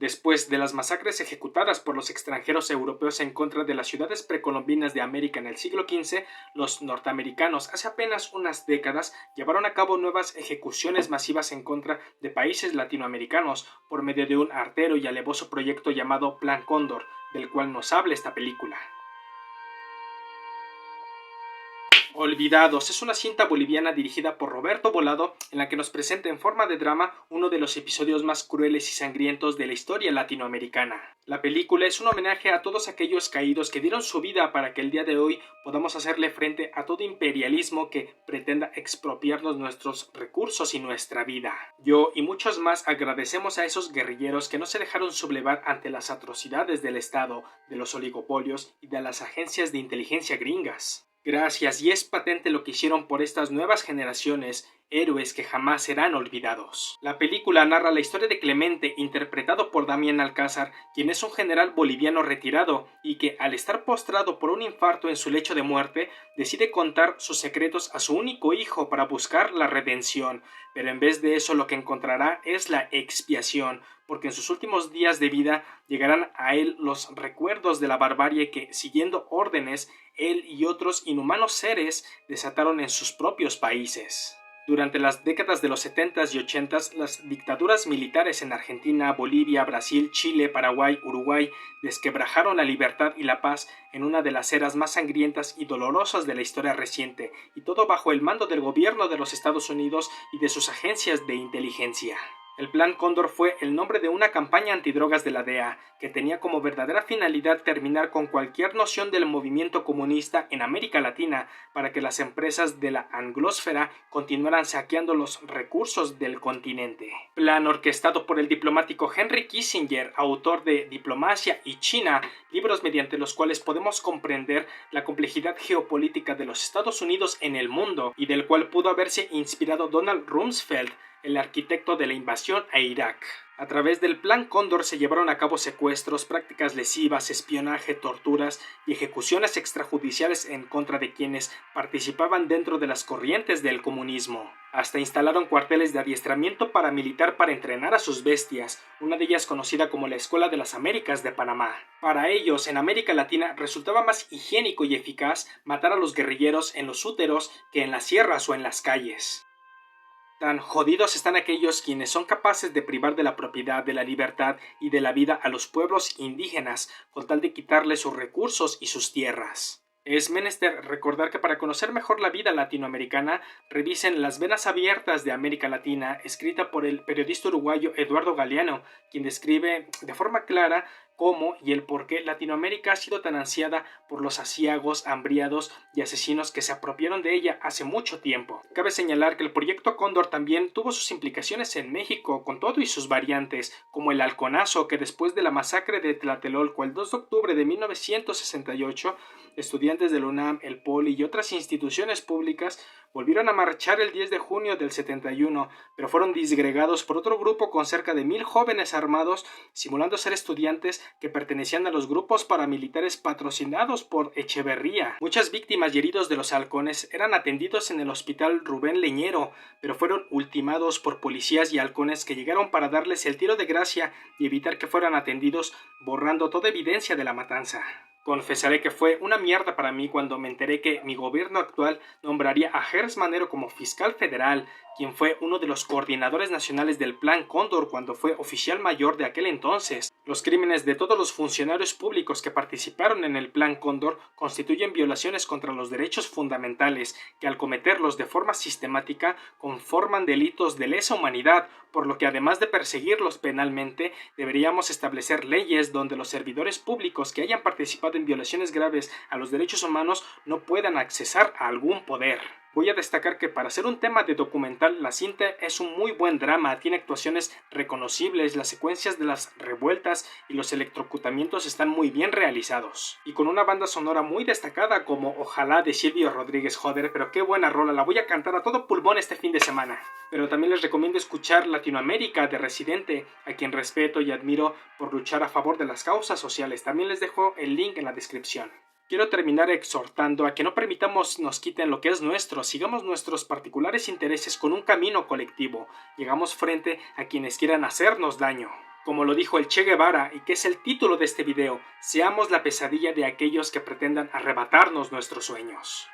Después de las masacres ejecutadas por los extranjeros europeos en contra de las ciudades precolombinas de América en el siglo XV, los norteamericanos hace apenas unas décadas llevaron a cabo nuevas ejecuciones masivas en contra de países latinoamericanos por medio de un artero y alevoso proyecto llamado Plan Cóndor, del cual nos habla esta película. Olvidados es una cinta boliviana dirigida por Roberto Bolado en la que nos presenta en forma de drama uno de los episodios más crueles y sangrientos de la historia latinoamericana. La película es un homenaje a todos aquellos caídos que dieron su vida para que el día de hoy podamos hacerle frente a todo imperialismo que pretenda expropiarnos nuestros recursos y nuestra vida. Yo y muchos más agradecemos a esos guerrilleros que no se dejaron sublevar ante las atrocidades del Estado, de los oligopolios y de las agencias de inteligencia gringas. Gracias, y es patente lo que hicieron por estas nuevas generaciones, héroes que jamás serán olvidados. La película narra la historia de Clemente, interpretado por Damián Alcázar, quien es un general boliviano retirado y que, al estar postrado por un infarto en su lecho de muerte, decide contar sus secretos a su único hijo para buscar la redención, pero en vez de eso lo que encontrará es la expiación, porque en sus últimos días de vida llegarán a él los recuerdos de la barbarie que, siguiendo órdenes, él y otros inhumanos seres desataron en sus propios países. Durante las décadas de los 70s y 80s, las dictaduras militares en Argentina, Bolivia, Brasil, Chile, Paraguay, Uruguay desquebrajaron la libertad y la paz en una de las eras más sangrientas y dolorosas de la historia reciente, y todo bajo el mando del gobierno de los Estados Unidos y de sus agencias de inteligencia. El Plan Cóndor fue el nombre de una campaña antidrogas de la DEA, que tenía como verdadera finalidad terminar con cualquier noción del movimiento comunista en América Latina para que las empresas de la anglósfera continuaran saqueando los recursos del continente. Plan orquestado por el diplomático Henry Kissinger, autor de Diplomacia y China, libros mediante los cuales podemos comprender la complejidad geopolítica de los Estados Unidos en el mundo y del cual pudo haberse inspirado Donald Rumsfeld, el arquitecto de la invasión a Irak. A través del Plan Cóndor se llevaron a cabo secuestros, prácticas lesivas, espionaje, torturas y ejecuciones extrajudiciales en contra de quienes participaban dentro de las corrientes del comunismo. Hasta instalaron cuarteles de adiestramiento paramilitar para entrenar a sus bestias, una de ellas conocida como la Escuela de las Américas de Panamá. Para ellos, en América Latina resultaba más higiénico y eficaz matar a los guerrilleros en los úteros que en las sierras o en las calles. Tan jodidos están aquellos quienes son capaces de privar de la propiedad, de la libertad y de la vida a los pueblos indígenas con tal de quitarles sus recursos y sus tierras. Es menester recordar que para conocer mejor la vida latinoamericana, revisen Las Venas Abiertas de América Latina, escrita por el periodista uruguayo Eduardo Galeano, quien describe de forma clara cómo y el por qué Latinoamérica ha sido tan ansiada por los aciagos, hambriados y asesinos que se apropiaron de ella hace mucho tiempo. Cabe señalar que el proyecto Cóndor también tuvo sus implicaciones en México, con todo y sus variantes, como el halconazo que después de la masacre de Tlatelolco el 2 de octubre de 1968, estudiantes de la UNAM, el Poli y otras instituciones públicas volvieron a marchar el 10 de junio del 71, pero fueron disgregados por otro grupo con cerca de 1000 jóvenes armados, simulando ser estudiantes que pertenecían a los grupos paramilitares patrocinados por Echeverría. Muchas víctimas y heridos de los halcones eran atendidos en el hospital Rubén Leñero, pero fueron ultimados por policías y halcones que llegaron para darles el tiro de gracia y evitar que fueran atendidos, borrando toda evidencia de la matanza. Confesaré que fue una mierda para mí cuando me enteré que mi gobierno actual nombraría a Gers Manero como fiscal federal, quien fue uno de los coordinadores nacionales del Plan Cóndor cuando fue oficial mayor de aquel entonces. Los crímenes de todos los funcionarios públicos que participaron en el Plan Cóndor constituyen violaciones contra los derechos fundamentales que, al cometerlos de forma sistemática, conforman delitos de lesa humanidad, por lo que además de perseguirlos penalmente, deberíamos establecer leyes donde los servidores públicos que hayan participado en violaciones graves a los derechos humanos no puedan accesar a algún poder. Voy a destacar que para ser un tema de documental, la cinta es un muy buen drama, tiene actuaciones reconocibles, las secuencias de las revueltas y los electrocutamientos están muy bien realizados. Y con una banda sonora muy destacada como Ojalá de Silvio Rodríguez. Joder, pero qué buena rola, la voy a cantar a todo pulmón este fin de semana. Pero también les recomiendo escuchar Latinoamérica de Residente, a quien respeto y admiro por luchar a favor de las causas sociales. También les dejo el link en la descripción. Quiero terminar exhortando a que no permitamos nos quiten lo que es nuestro, sigamos nuestros particulares intereses con un camino colectivo, llegamos frente a quienes quieran hacernos daño. Como lo dijo el Che Guevara y que es el título de este video, seamos la pesadilla de aquellos que pretendan arrebatarnos nuestros sueños.